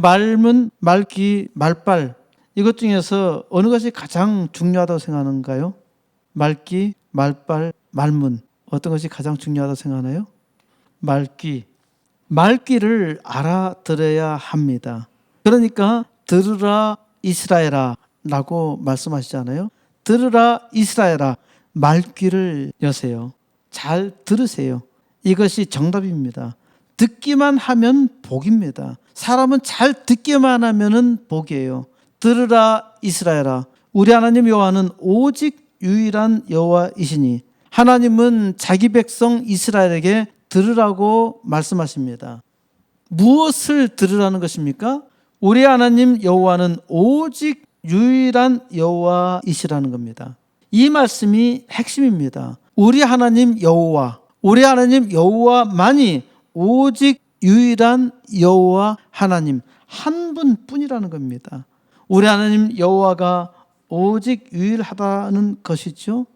말문, 말귀, 말발, 이것 중에서 어느 것이 가장 중요하다고 생각하는가요? 말귀, 말발, 말문, 어떤 것이 가장 중요하다고 생각하나요? 말귀. 말귀를 알아들어야 합니다. 그러니까 들으라 이스라엘아 라고 말씀하시잖아요. 들으라 이스라엘아, 말귀를 여세요. 잘 들으세요. 이것이 정답입니다. 듣기만 하면 복입니다. 사람은 잘 듣기만 하면 복이에요. 들으라 이스라엘아, 우리 하나님 여호와는 오직 유일한 여호와이시니, 하나님은 자기 백성 이스라엘에게 들으라고 말씀하십니다. 무엇을 들으라는 것입니까? 우리 하나님 여호와는 오직 유일한 여호와이시라는 겁니다. 이 말씀이 핵심입니다. 우리 하나님 여호와, 우리 하나님 여호와만이 오직 유일한 여호와 하나님 한 분뿐이라는 겁니다. 우리 하나님 여호와가 오직 유일하다는 것이죠.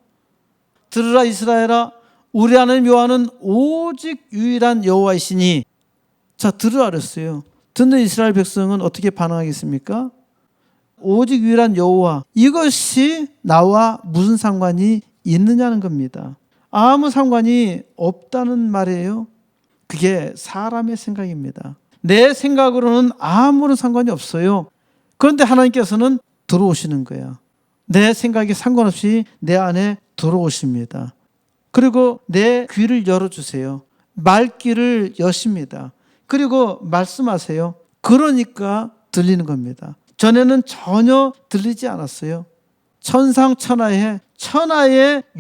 들으라 이스라엘아, 우리 하나님 여호와는 오직 유일한 여호와이시니. 자, 들으라 그랬어요. 듣는 이스라엘 백성은 어떻게 반응하겠습니까? 오직 유일한 여호와, 이것이 나와 무슨 상관이 있느냐는 겁니다. 아무 상관이 없다는 말이에요. 그게 사람의 생각입니다. 내 생각으로는 아무런 상관이 없어요. 그런데 하나님께서는 들어오시는 거야. 내 생각에 상관없이 내 안에 들어오십니다. 그리고 내 귀를 열어주세요. 말귀를 여십니다. 그리고 말씀하세요. 그러니까 들리는 겁니다. 전에는 전혀 들리지 않았어요. 천상천하의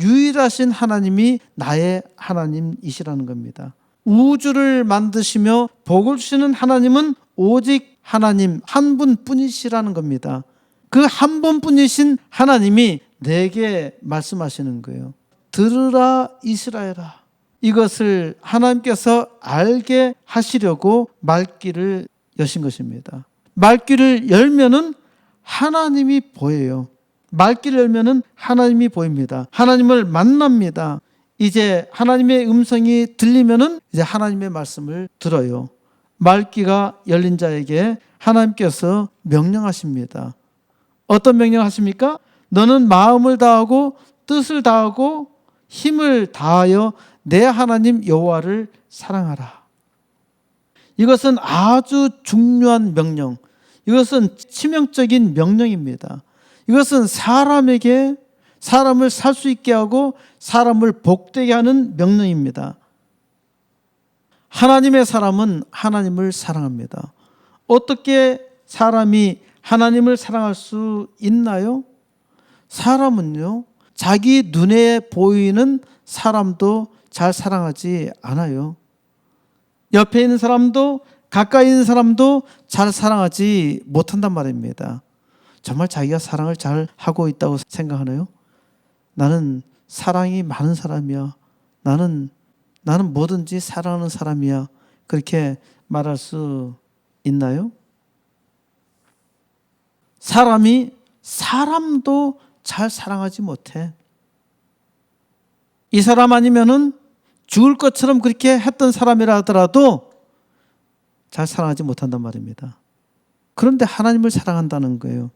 유일하신 하나님이 나의 하나님이시라는 겁니다. 우주를 만드시며 복을 주시는 하나님은 오직 하나님 한 분뿐이시라는 겁니다. 그 한 분뿐이신 하나님이 내게 말씀하시는 거예요. 들으라 이스라엘아. 이것을 하나님께서 알게 하시려고 말귀를 여신 것입니다. 말귀를 열면은 하나님이 보여요. 말귀를 열면은 하나님이 보입니다. 하나님을 만납니다. 이제 하나님의 음성이 들리면은 이제 하나님의 말씀을 들어요. 말귀가 열린 자에게 하나님께서 명령하십니다. 어떤 명령하십니까? 너는 마음을 다하고 뜻을 다하고 힘을 다하여 내 하나님 여호와를 사랑하라. 이것은 아주 중요한 명령. 이것은 치명적인 명령입니다. 이것은 사람에게 사람을 살 수 있게 하고 사람을 복되게 하는 명령입니다. 하나님의 사람은 하나님을 사랑합니다. 어떻게 사람이 하나님을 사랑할 수 있나요? 사람은요, 자기 눈에 보이는 사람도 잘 사랑하지 않아요. 옆에 있는 사람도 가까이 있는 사람도 잘 사랑하지 못한단 말입니다. 정말 자기가 사랑을 잘 하고 있다고 생각하나요? 나는 사랑이 많은 사람이야. 나는 뭐든지 사랑하는 사람이야. 그렇게 말할 수 있나요? 사람이 사람도 잘 사랑하지 못해. 이 사람 아니면은 죽을 것처럼 그렇게 했던 사람이라 하더라도 잘 사랑하지 못한단 말입니다. 그런데 하나님을 사랑한다는 거예요.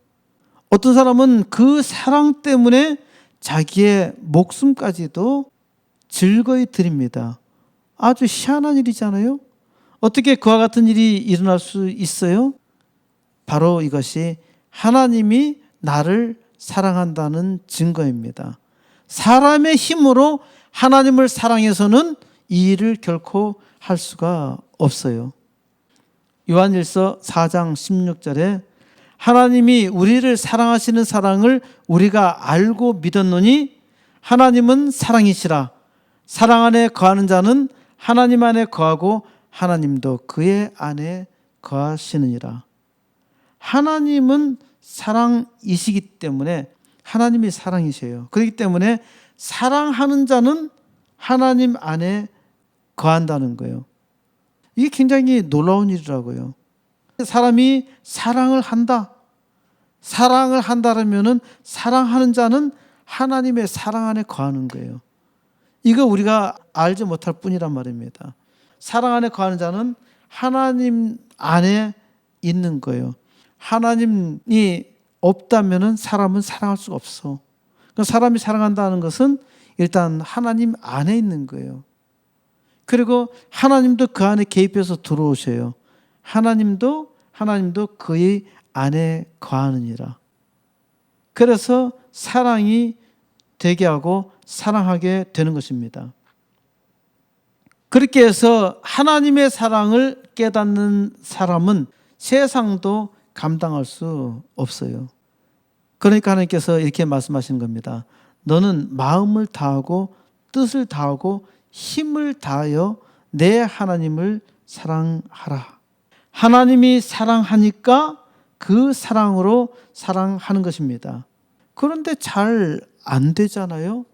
어떤 사람은 그 사랑 때문에 자기의 목숨까지도 즐거이 드립니다. 아주 희한한 일이잖아요. 어떻게 그와 같은 일이 일어날 수 있어요? 바로 이것이 하나님이 나를 사랑한다는 증거입니다. 사람의 힘으로 하나님을 사랑해서는 이 일을 결코 할 수가 없어요. 요한일서 4장 16절에 하나님이 우리를 사랑하시는 사랑을 우리가 알고 믿었노니 하나님은 사랑이시라. 사랑 안에 거하는 자는 하나님 안에 거하고 하나님도 그의 안에 거하시느니라. 하나님은 사랑이시기 때문에 하나님이 사랑이세요. 그렇기 때문에 사랑하는 자는 하나님 안에 거한다는 거예요. 이게 굉장히 놀라운 일이라고요. 사람이 사랑을 한다. 사랑을 한다면은 사랑하는 자는 하나님의 사랑 안에 거하는 거예요. 이거 우리가 알지 못할 뿐이란 말입니다. 사랑 안에 거하는 자는 하나님 안에 있는 거예요. 하나님이 없다면 사람은 사랑할 수가 없어. 그러니까 사람이 사랑한다는 것은 일단 하나님 안에 있는 거예요. 그리고 하나님도 그 안에 개입해서 들어오셔요. 하나님도 그의 안에 거하느니라. 그래서 사랑이 되게 하고 사랑하게 되는 것입니다. 그렇게 해서 하나님의 사랑을 깨닫는 사람은 세상도 감당할 수 없어요. 그러니까 하나님께서 이렇게 말씀하시는 겁니다. 너는 마음을 다하고 뜻을 다하고 힘을 다하여 내 하나님을 사랑하라. 하나님이 사랑하니까 그 사랑으로 사랑하는 것입니다. 그런데 잘 안 되잖아요.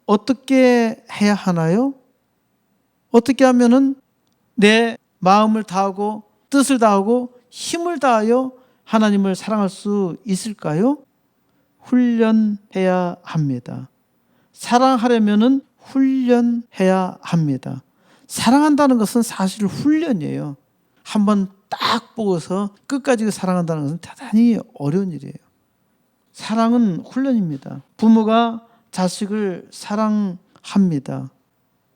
어떻게 해야 하나요? 어떻게 하면은 내 마음을 다하고 뜻을 다하고 힘을 다하여 하나님을 사랑할 수 있을까요? 훈련해야 합니다. 사랑하려면은 훈련해야 합니다. 사랑한다는 것은 사실 훈련이에요. 한번 딱 보고서 끝까지 사랑한다는 것은 대단히 어려운 일이에요. 사랑은 훈련입니다. 부모가 자식을 사랑합니다.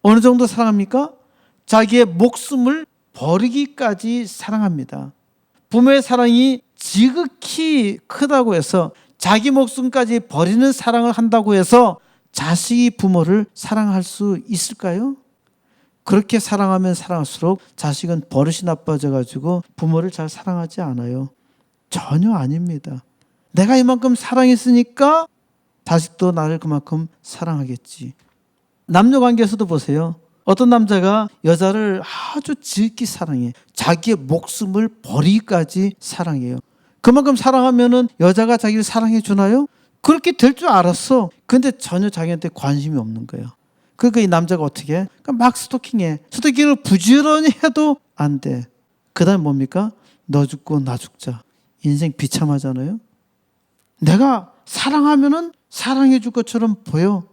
어느 정도 사랑합니까? 자기의 목숨을 버리기까지 사랑합니다. 부모의 사랑이 지극히 크다고 해서 자기 목숨까지 버리는 사랑을 한다고 해서 자식이 부모를 사랑할 수 있을까요? 그렇게 사랑하면 사랑할수록 자식은 버릇이 나빠져 가지고 부모를 잘 사랑하지 않아요. 전혀 아닙니다. 내가 이만큼 사랑했으니까 자식도 나를 그만큼 사랑하겠지. 남녀 관계에서도 보세요. 어떤 남자가 여자를 아주 지극히 사랑해. 자기의 목숨을 버리기까지 사랑해요. 그만큼 사랑하면은 여자가 자기를 사랑해 주나요? 그렇게 될 줄 알았어. 근데 전혀 자기한테 관심이 없는 거예요. 그러니까 이 남자가 어떻게 해? 그러니까 막 스토킹해. 스토킹을 부지런히 해도 안 돼. 그 다음에 뭡니까? 너 죽고 나 죽자. 인생 비참하잖아요. 내가 사랑하면은 사랑해 줄 것처럼 보여.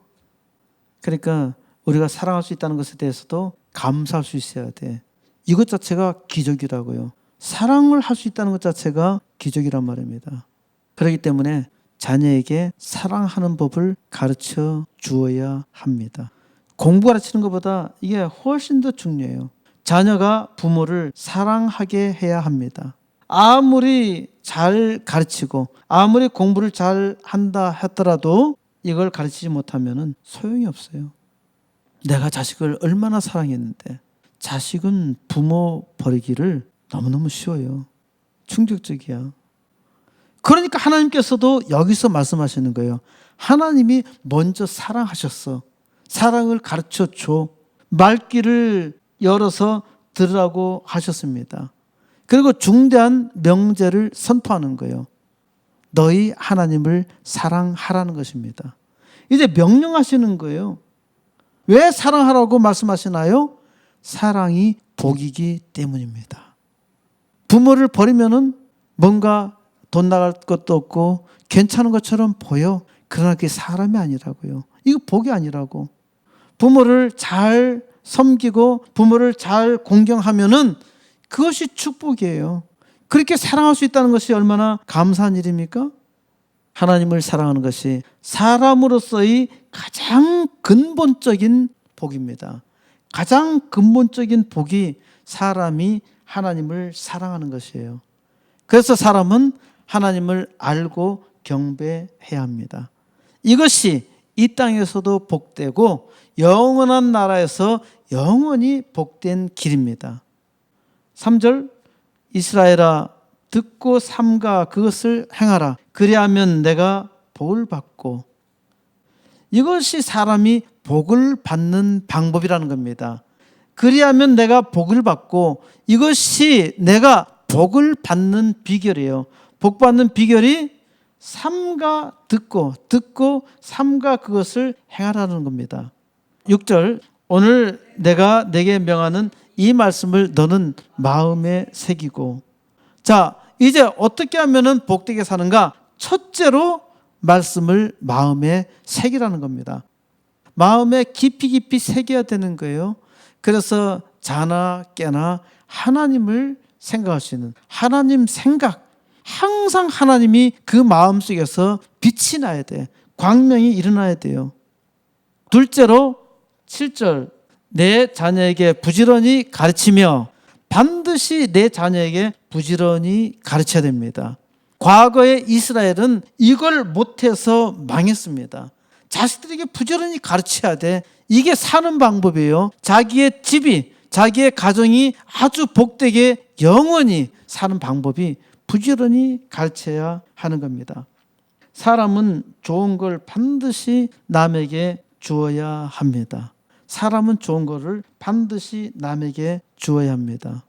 그러니까 우리가 사랑할 수 있다는 것에 대해서도 감사할 수 있어야 돼. 이것 자체가 기적이라고요. 사랑을 할 수 있다는 것 자체가 기적이란 말입니다. 그렇기 때문에 자녀에게 사랑하는 법을 가르쳐 주어야 합니다. 공부 가르치는 것보다 이게 훨씬 더 중요해요. 자녀가 부모를 사랑하게 해야 합니다. 아무리 잘 가르치고 아무리 공부를 잘 한다 하더라도 이걸 가르치지 못하면 소용이 없어요. 내가 자식을 얼마나 사랑했는데 자식은 부모 버리기를 너무너무 쉬워요. 충격적이야. 그러니까 하나님께서도 여기서 말씀하시는 거예요. 하나님이 먼저 사랑하셨어. 사랑을 가르쳐 줘. 말귀를 열어서 들으라고 하셨습니다. 그리고 중대한 명제를 선포하는 거예요. 너희 하나님을 사랑하라는 것입니다. 이제 명령하시는 거예요. 왜 사랑하라고 말씀하시나요? 사랑이 복이기 때문입니다. 부모를 버리면은 뭔가 돈 나갈 것도 없고 괜찮은 것처럼 보여. 그러나 그게 사람이 아니라고요. 이거 복이 아니라고. 부모를 잘 섬기고 부모를 잘 공경하면은 그것이 축복이에요. 그렇게 사랑할 수 있다는 것이 얼마나 감사한 일입니까? 하나님을 사랑하는 것이 사람으로서의 가장 근본적인 복입니다. 가장 근본적인 복이 사람이 하나님을 사랑하는 것이에요. 그래서 사람은 하나님을 알고 경배해야 합니다. 이것이 이 땅에서도 복되고 영원한 나라에서 영원히 복된 길입니다. 3절 이스라엘아 듣고 삼가 그것을 행하라. 그리하면 내가 복을 받고. 이것이 사람이 복을 받는 방법이라는 겁니다. 그리하면 내가 복을 받고 이것이 내가 복을 받는 비결이에요. 복 받는 비결이 삼가 듣고 삼가 그것을 행하라는 겁니다. 6절 오늘 내가 내게 명하는 이 말씀을 너는 마음에 새기고. 자, 이제 어떻게 하면 복되게 사는가? 첫째로 말씀을 마음에 새기라는 겁니다. 마음에 깊이 새겨야 되는 거예요. 그래서 자나 깨나 하나님을 생각할 수 있는 하나님 생각, 항상 하나님이 그 마음속에서 빛이 나야 돼. 광명이 일어나야 돼요. 둘째로 7절, 내 자녀에게 부지런히 가르치며, 반드시 내 자녀에게 부지런히 가르쳐야 됩니다. 과거에 이스라엘은 이걸 못해서 망했습니다. 자식들에게 부지런히 가르쳐야 돼. 이게 사는 방법이에요. 자기의 집이, 자기의 가정이 아주 복되게 영원히 사는 방법이 부지런히 가르쳐야 하는 겁니다. 사람은 좋은 걸 반드시 남에게 주어야 합니다. 사람은 좋은 거를 반드시 남에게 주어야 합니다.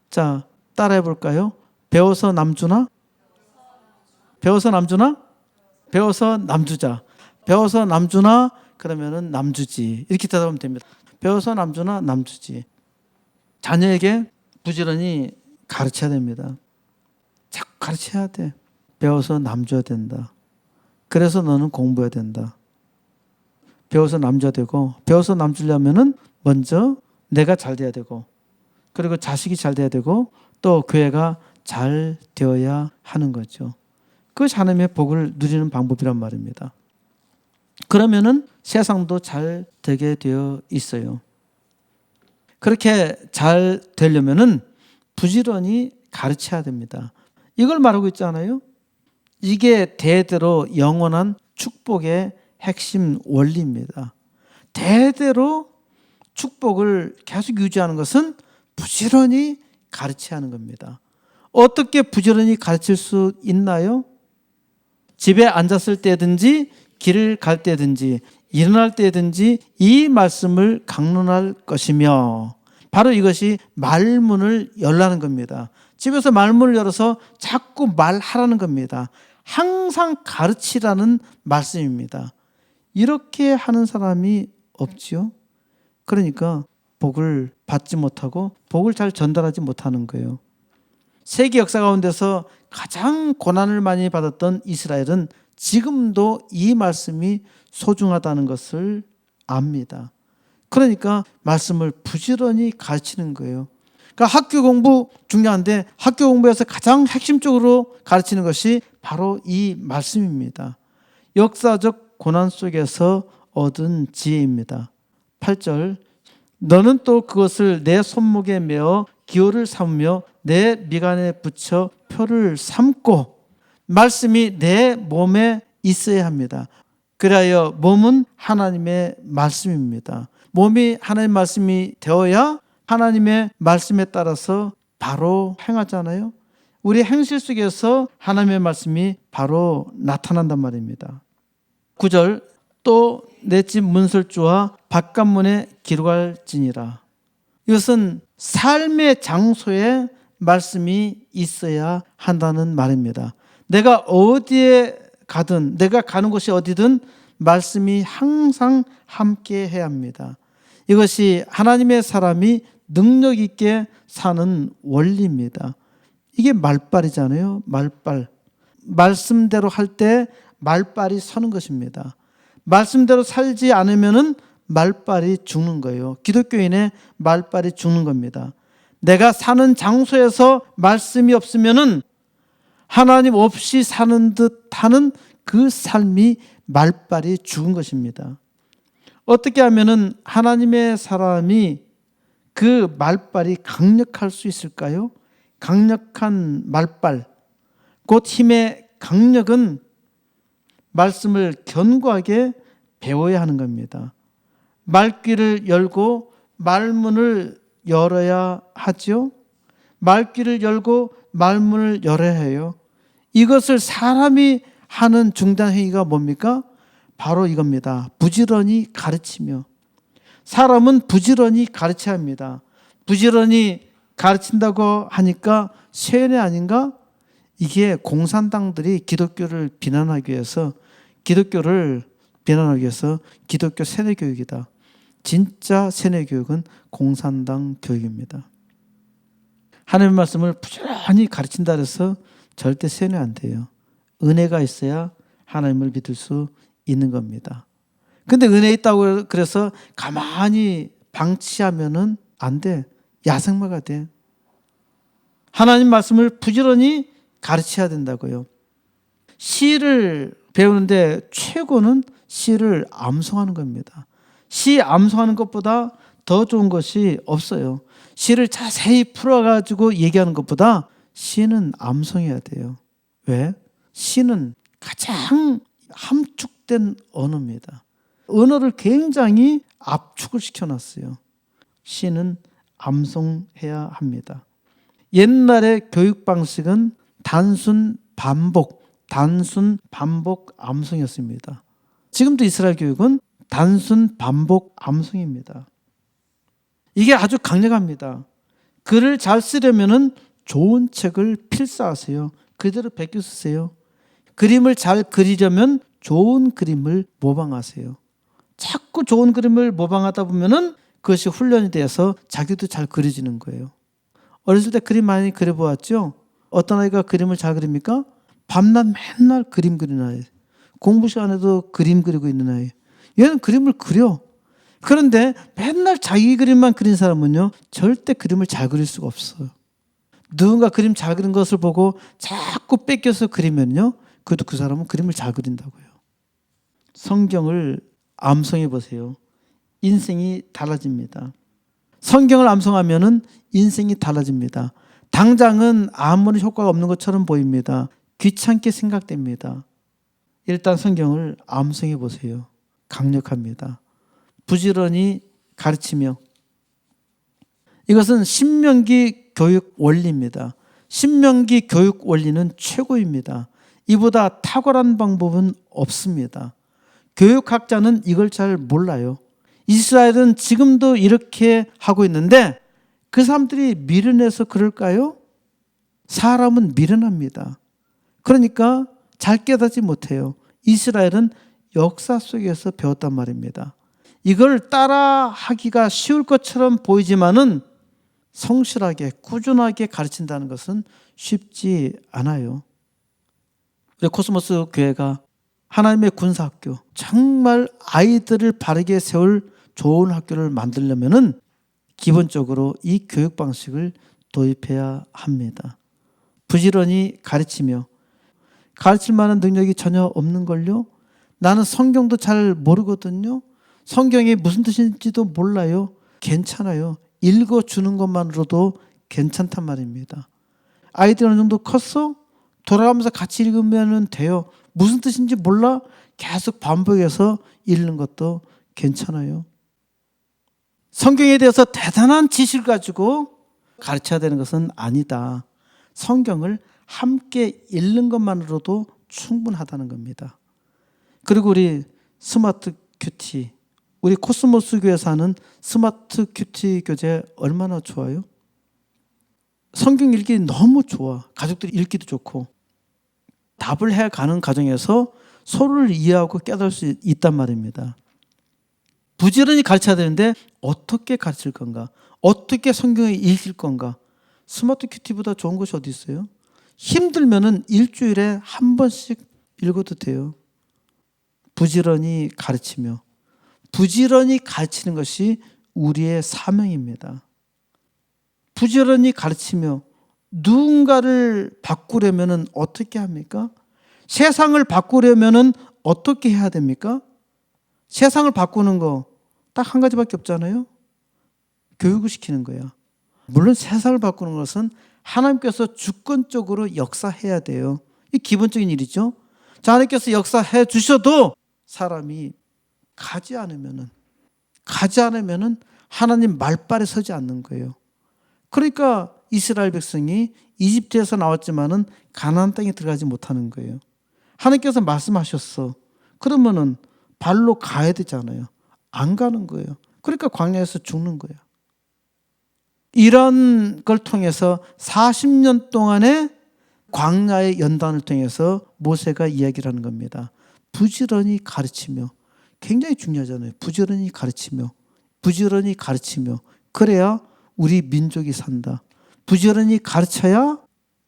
자, 따라해 볼까요? 배워서 남주나? 배워서 남주나? 배워서 남주자. 배워서 남주나? 그러면은 남주지. 이렇게 대답하면 됩니다. 배워서 남주나? 남주지. 자녀에게 부지런히 가르쳐야 됩니다. 자꾸 가르쳐야 돼. 배워서 남줘야 된다. 그래서 너는 공부해야 된다. 배워서 남줘야 되고, 배워서 남주려면은 먼저 내가 잘 돼야 되고, 그리고 자식이 잘 돼야 되고, 또 교회가 잘 되어야 하는 거죠. 그것이 하나님의 복을 누리는 방법이란 말입니다. 그러면은 세상도 잘 되게 되어 있어요. 그렇게 잘 되려면은 부지런히 가르쳐야 됩니다. 이걸 말하고 있잖아요. 이게 대대로 영원한 축복의 핵심 원리입니다. 대대로 축복을 계속 유지하는 것은 부지런히 가르쳐야 하는 겁니다. 어떻게 부지런히 가르칠 수 있나요? 집에 앉았을 때든지 길을 갈 때든지 일어날 때든지 이 말씀을 강론할 것이며, 바로 이것이 말문을 열라는 겁니다. 집에서 말문을 열어서 자꾸 말하라는 겁니다. 항상 가르치라는 말씀입니다. 이렇게 하는 사람이 없지요. 그러니까 복을 받지 못하고 복을 잘 전달하지 못하는 거예요. 세계 역사 가운데서 가장 고난을 많이 받았던 이스라엘은 지금도 이 말씀이 소중하다는 것을 압니다. 그러니까 말씀을 부지런히 가르치는 거예요. 그러니까 학교 공부 중요한데 학교 공부에서 가장 핵심적으로 가르치는 것이 바로 이 말씀입니다. 역사적 고난 속에서 얻은 지혜입니다. 8절, 너는 또 그것을 내 손목에 메어 기호를 삼으며 내 미간에 붙여 표를 삼고, 말씀이 내 몸에 있어야 합니다. 그래야 몸은 하나님의 말씀입니다. 몸이 하나님의 말씀이 되어야 하나님의 말씀에 따라서 바로 행하잖아요. 우리 행실 속에서 하나님의 말씀이 바로 나타난단 말입니다. 9절, 또 내 집 문설주와 바깥문에 기록할지니라. 이것은 삶의 장소에 말씀이 있어야 한다는 말입니다. 내가 어디에 가든, 내가 가는 곳이 어디든 말씀이 항상 함께 해야 합니다. 이것이 하나님의 사람이 능력 있게 사는 원리입니다. 이게 말빨이잖아요. 말빨. 말씀대로 할 때 말빨이 서는 것입니다. 말씀대로 살지 않으면은 말빨이 죽는 거예요. 기독교인의 말빨이 죽는 겁니다. 내가 사는 장소에서 말씀이 없으면은 하나님 없이 사는 듯 하는 그 삶이 말빨이 죽은 것입니다. 어떻게 하면은 하나님의 사람이 그 말빨이 강력할 수 있을까요? 강력한 말빨, 곧 힘의 강력은 말씀을 견고하게 배워야 하는 겁니다. 말귀를 열고 말문을 열어야 하죠. 말귀를 열고 말문을 열어야 해요. 이것을 사람이 하는 중단 행위가 뭡니까? 바로 이겁니다. 부지런히 가르치며. 사람은 부지런히 가르쳐야 합니다. 부지런히 가르친다고 하니까 세뇌 아닌가? 이게 공산당들이 기독교를 비난하기 위해서 기독교 세뇌 교육이다. 진짜 세뇌 교육은 공산당 교육입니다. 하나님의 말씀을 부지런히 가르친다 해서 절대 세뇌 안 돼요. 은혜가 있어야 하나님을 믿을 수 있는 겁니다. 근데 은혜 있다고 그래서 가만히 방치하면은 안 돼. 야생마가 돼. 하나님 말씀을 부지런히 가르쳐야 된다고요. 시를 배우는데 최고는 시를 암송하는 겁니다. 시 암송하는 것보다 더 좋은 것이 없어요. 시를 자세히 풀어가지고 얘기하는 것보다 시는 암송해야 돼요. 왜? 시는 가장 함축된 언어입니다. 언어를 굉장히 압축을 시켜놨어요. 시는 암송해야 합니다. 옛날의 교육 방식은 단순 반복 암송이었습니다. 지금도 이스라엘 교육은 단순 반복 암송입니다. 이게 아주 강력합니다. 글을 잘 쓰려면 좋은 책을 필사하세요. 그대로 베껴 쓰세요. 그림을 잘 그리려면 좋은 그림을 모방하세요. 자꾸 좋은 그림을 모방하다 보면은 그것이 훈련이 돼서 자기도 잘 그려지는 거예요. 어렸을 때 그림 많이 그려보았죠? 어떤 아이가 그림을 잘 그립니까? 밤낮 맨날 그림 그리는 아이. 공부 시간에도 그림 그리고 있는 아이. 얘는 그림을 그려. 그런데 맨날 자기 그림만 그린 사람은요, 절대 그림을 잘 그릴 수가 없어요. 누군가 그림 잘 그린 것을 보고 자꾸 뺏겨서 그리면요, 그래도 그 사람은 그림을 잘 그린다고요. 성경을 암송해 보세요. 인생이 달라집니다. 성경을 암송하면은 인생이 달라집니다. 당장은 아무런 효과가 없는 것처럼 보입니다. 귀찮게 생각됩니다. 일단 성경을 암송해 보세요. 강력합니다. 부지런히 가르치며. 이것은 신명기 교육 원리입니다. 신명기 교육 원리는 최고입니다. 이보다 탁월한 방법은 없습니다. 교육학자는 이걸 잘 몰라요. 이스라엘은 지금도 이렇게 하고 있는데 그 사람들이 미련해서 그럴까요? 사람은 미련합니다. 그러니까 잘 깨닫지 못해요. 이스라엘은 역사 속에서 배웠단 말입니다. 이걸 따라하기가 쉬울 것처럼 보이지만은 성실하게 꾸준하게 가르친다는 것은 쉽지 않아요. 우리 코스모스 교회가 하나님의 군사학교, 정말 아이들을 바르게 세울 좋은 학교를 만들려면은 기본적으로 이 교육 방식을 도입해야 합니다. 부지런히 가르치며. 가르칠 만한 능력이 전혀 없는걸요? 나는 성경도 잘 모르거든요. 성경이 무슨 뜻인지도 몰라요. 괜찮아요. 읽어주는 것만으로도 괜찮단 말입니다. 아이들 어느 정도 컸어? 돌아가면서 같이 읽으면 돼요. 무슨 뜻인지 몰라? 계속 반복해서 읽는 것도 괜찮아요. 성경에 대해서 대단한 지식을 가지고 가르쳐야 되는 것은 아니다. 성경을 함께 읽는 것만으로도 충분하다는 겁니다. 그리고 우리 스마트 큐티, 우리 코스모스 교회에서 하는 스마트 큐티 교재 얼마나 좋아요? 성경 읽기 너무 좋아. 가족들이 읽기도 좋고. 답을 해가는 과정에서 서로를 이해하고 깨달을 수 있단 말입니다. 부지런히 가르쳐야 되는데 어떻게 가르칠 건가? 어떻게 성경을 읽을 건가? 스마트 큐티보다 좋은 것이 어디 있어요? 힘들면은 일주일에 한 번씩 읽어도 돼요. 부지런히 가르치며. 부지런히 가르치는 것이 우리의 사명입니다. 부지런히 가르치며. 누군가를 바꾸려면 어떻게 합니까? 세상을 바꾸려면 어떻게 해야 됩니까? 세상을 바꾸는 거 딱 한 가지밖에 없잖아요. 교육을 시키는 거야. 물론 세상을 바꾸는 것은 하나님께서 주권적으로 역사해야 돼요. 이 기본적인 일이죠. 자, 하나님께서 역사해 주셔도 사람이 가지 않으면은 하나님 말발에 서지 않는 거예요. 그러니까 이스라엘 백성이 이집트에서 나왔지만은 가나안 땅에 들어가지 못하는 거예요. 하나님께서 말씀하셨어. 그러면은 발로 가야 되잖아요. 안 가는 거예요. 그러니까 광야에서 죽는 거예요. 이런 걸 통해서 40년 동안의 광야의 연단을 통해서 모세가 이야기를 하는 겁니다. 부지런히 가르치며. 굉장히 중요하잖아요. 부지런히 가르치며. 그래야 우리 민족이 산다. 부지런히 가르쳐야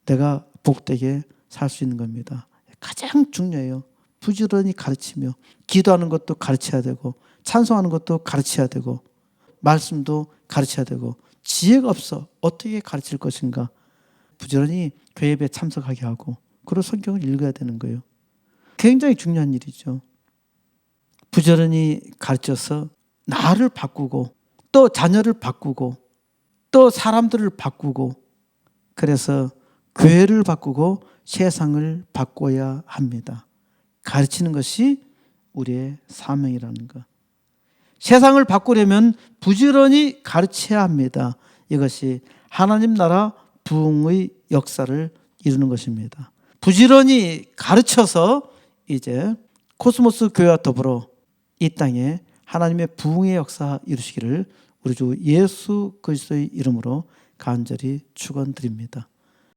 내가 복되게 살 수 있는 겁니다. 가장 중요해요. 부지런히 가르치며. 기도하는 것도 가르쳐야 되고, 찬송하는 것도 가르쳐야 되고, 말씀도 가르쳐야 되고. 지혜가 없어. 어떻게 가르칠 것인가? 부지런히 교회 예배에 참석하게 하고 그리고 성경을 읽어야 되는 거예요. 굉장히 중요한 일이죠. 부지런히 가르쳐서 나를 바꾸고 또 자녀를 바꾸고 또 사람들을 바꾸고 그래서 교회를 바꾸고 세상을 바꿔야 합니다. 가르치는 것이 우리의 사명이라는 것. 세상을 바꾸려면 부지런히 가르쳐야 합니다. 이것이 하나님 나라 부흥의 역사를 이루는 것입니다. 부지런히 가르쳐서 이제 코스모스 교회와 더불어 이 땅에 하나님의 부흥의 역사 이루시기를 우리 주 예수 그리스도의 이름으로 간절히 축원드립니다.